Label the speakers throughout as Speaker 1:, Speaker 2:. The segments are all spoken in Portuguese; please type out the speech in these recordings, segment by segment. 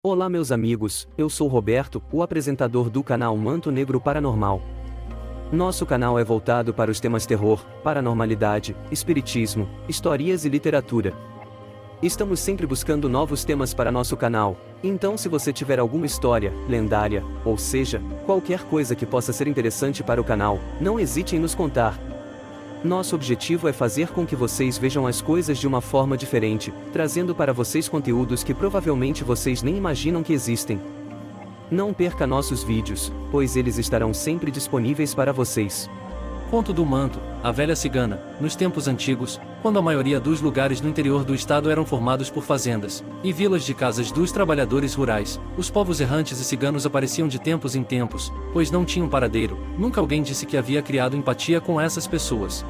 Speaker 1: Olá meus amigos, eu sou Roberto, o apresentador do canal Manto Negro Paranormal. Nosso canal é voltado para os temas terror, paranormalidade, espiritismo, histórias e literatura. Estamos sempre buscando novos temas para nosso canal, então se você tiver alguma história, lendária, ou seja, qualquer coisa que possa ser interessante para o canal, não hesite em nos contar. Nosso objetivo é fazer com que vocês vejam as coisas de uma forma diferente, trazendo para vocês conteúdos que provavelmente vocês nem imaginam que existem. Não perca nossos vídeos, pois eles estarão sempre disponíveis para vocês.
Speaker 2: Conto do Manto, a velha cigana. Nos tempos antigos, quando a maioria dos lugares no interior do estado eram formados por fazendas e vilas de casas dos trabalhadores rurais, os povos errantes e ciganos apareciam de tempos em tempos, pois não tinham paradeiro. Nunca alguém disse que havia criado empatia com essas pessoas.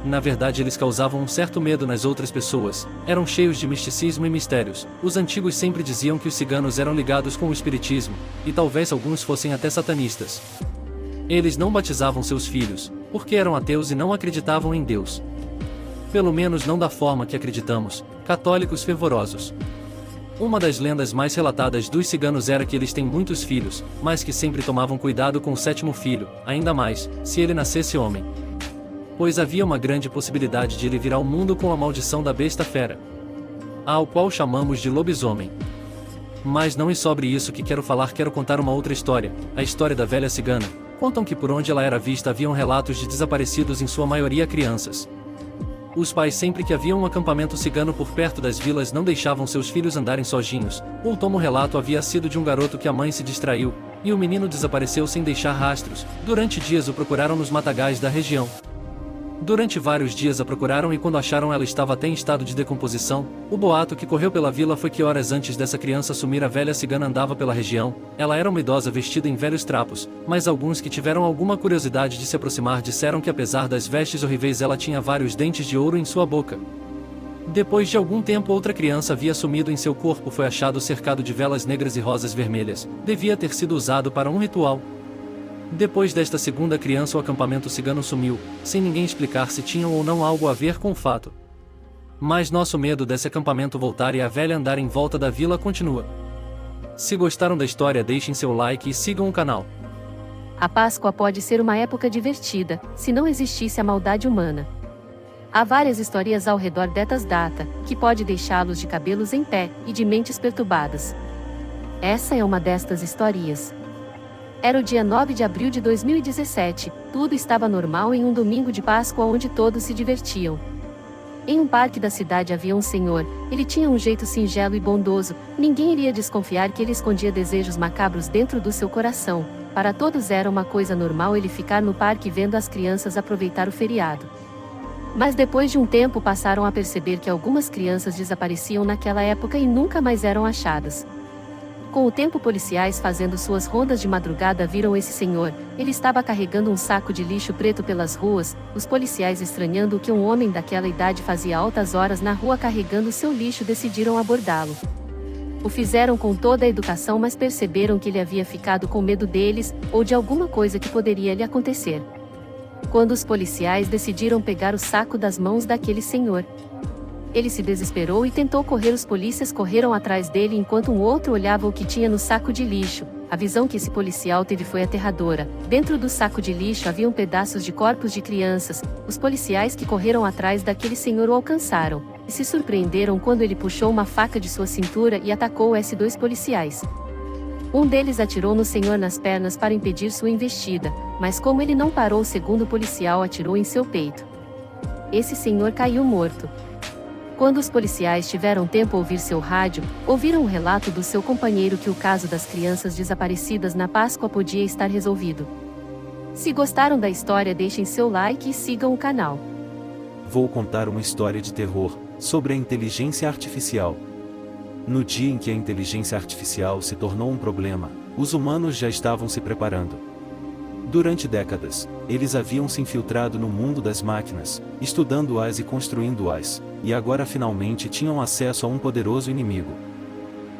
Speaker 2: Na verdade, eles causavam um certo medo nas outras pessoas, eram cheios de misticismo e mistérios. Os antigos sempre diziam que os ciganos eram ligados com o espiritismo, e talvez alguns fossem até satanistas. Eles não batizavam seus filhos, porque eram ateus e não acreditavam em Deus. Pelo menos não da forma que acreditamos, católicos fervorosos. Uma das lendas mais relatadas dos ciganos era que eles têm muitos filhos, mas que sempre tomavam cuidado com o sétimo filho, ainda mais, se ele nascesse homem. Pois havia uma grande possibilidade de ele vir ao mundo com a maldição da besta fera, ao qual chamamos de lobisomem. Mas não é sobre isso que quero falar, quero contar uma outra história, a história da velha cigana. Contam que por onde ela era vista haviam relatos de desaparecidos, em sua maioria crianças. Os pais, sempre que havia um acampamento cigano por perto das vilas, não deixavam seus filhos andarem sozinhos. O último relato havia sido de um garoto que a mãe se distraiu, e o menino desapareceu sem deixar rastros. Durante dias o procuraram nos matagais da região. Durante vários dias a procuraram e quando acharam ela estava até em estado de decomposição. O boato que correu pela vila foi que horas antes dessa criança sumir a velha cigana andava pela região. Ela era uma idosa vestida em velhos trapos, mas alguns que tiveram alguma curiosidade de se aproximar disseram que apesar das vestes horríveis ela tinha vários dentes de ouro em sua boca. Depois de algum tempo outra criança havia sumido em seu corpo, foi achado cercado de velas negras e rosas vermelhas. Devia ter sido usado para um ritual. Depois desta segunda criança o acampamento cigano sumiu, sem ninguém explicar se tinham ou não algo a ver com o fato. Mas nosso medo desse acampamento voltar e a velha andar em volta da vila continua. Se gostaram da história, deixem seu like e sigam o canal.
Speaker 3: A Páscoa pode ser uma época divertida, se não existisse a maldade humana. Há várias histórias ao redor dessas datas, que pode deixá-los de cabelos em pé, e de mentes perturbadas. Essa é uma destas histórias. Era o dia 9 de abril de 2017, tudo estava normal em um domingo de Páscoa onde todos se divertiam. Em um parque da cidade havia um senhor, ele tinha um jeito singelo e bondoso, ninguém iria desconfiar que ele escondia desejos macabros dentro do seu coração. Para todos era uma coisa normal ele ficar no parque vendo as crianças aproveitar o feriado. Mas depois de um tempo passaram a perceber que algumas crianças desapareciam naquela época e nunca mais eram achadas. Com o tempo, policiais fazendo suas rondas de madrugada viram esse senhor. Ele estava carregando um saco de lixo preto pelas ruas. Os policiais, estranhando o que um homem daquela idade fazia altas horas na rua carregando seu lixo, decidiram abordá-lo. O fizeram com toda a educação, mas perceberam que ele havia ficado com medo deles, ou de alguma coisa que poderia lhe acontecer. Quando os policiais decidiram pegar o saco das mãos daquele senhor, ele se desesperou e tentou correr. Os polícias correram atrás dele enquanto um outro olhava o que tinha no saco de lixo. A visão que esse policial teve foi aterradora. Dentro do saco de lixo haviam pedaços de corpos de crianças. Os policiais que correram atrás daquele senhor o alcançaram, e se surpreenderam quando ele puxou uma faca de sua cintura e atacou os dois policiais. Um deles atirou no senhor nas pernas para impedir sua investida, mas como ele não parou, o segundo policial atirou em seu peito. Esse senhor caiu morto. Quando os policiais tiveram tempo a ouvir seu rádio, ouviram o relato do seu companheiro que o caso das crianças desaparecidas na Páscoa podia estar resolvido. Se gostaram da história, deixem seu like e sigam o canal.
Speaker 4: Vou contar uma história de terror, sobre a inteligência artificial. No dia em que a inteligência artificial se tornou um problema, os humanos já estavam se preparando. Durante décadas, eles haviam se infiltrado no mundo das máquinas, estudando-as e construindo-as, e agora finalmente tinham acesso a um poderoso inimigo.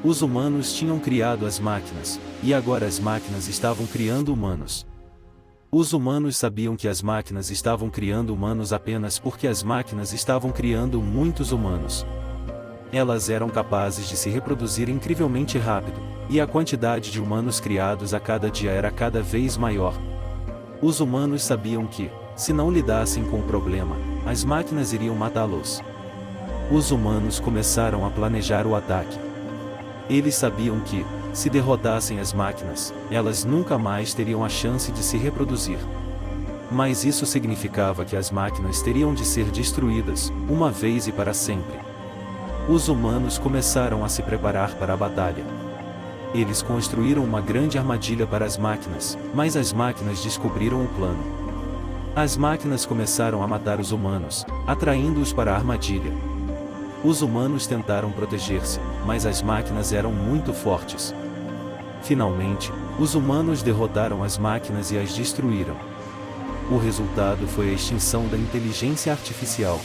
Speaker 4: Os humanos tinham criado as máquinas, e agora as máquinas estavam criando humanos. Os humanos sabiam que as máquinas estavam criando humanos apenas porque as máquinas estavam criando muitos humanos. Elas eram capazes de se reproduzir incrivelmente rápido, e a quantidade de humanos criados a cada dia era cada vez maior. Os humanos sabiam que, se não lidassem com o problema, as máquinas iriam matá-los. Os humanos começaram a planejar o ataque. Eles sabiam que, se derrotassem as máquinas, elas nunca mais teriam a chance de se reproduzir. Mas isso significava que as máquinas teriam de ser destruídas, uma vez e para sempre. Os humanos começaram a se preparar para a batalha. Eles construíram uma grande armadilha para as máquinas, mas as máquinas descobriram o plano. As máquinas começaram a matar os humanos, atraindo-os para a armadilha. Os humanos tentaram proteger-se, mas as máquinas eram muito fortes. Finalmente, os humanos derrotaram as máquinas e as destruíram. O resultado foi a extinção da inteligência artificial.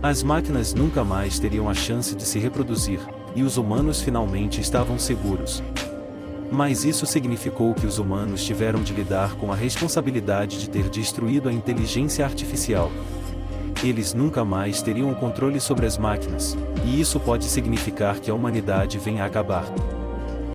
Speaker 4: As máquinas nunca mais teriam a chance de se reproduzir, e os humanos finalmente estavam seguros. Mas isso significou que os humanos tiveram de lidar com a responsabilidade de ter destruído a inteligência artificial. Eles nunca mais teriam o controle sobre as máquinas, e isso pode significar que a humanidade venha a acabar.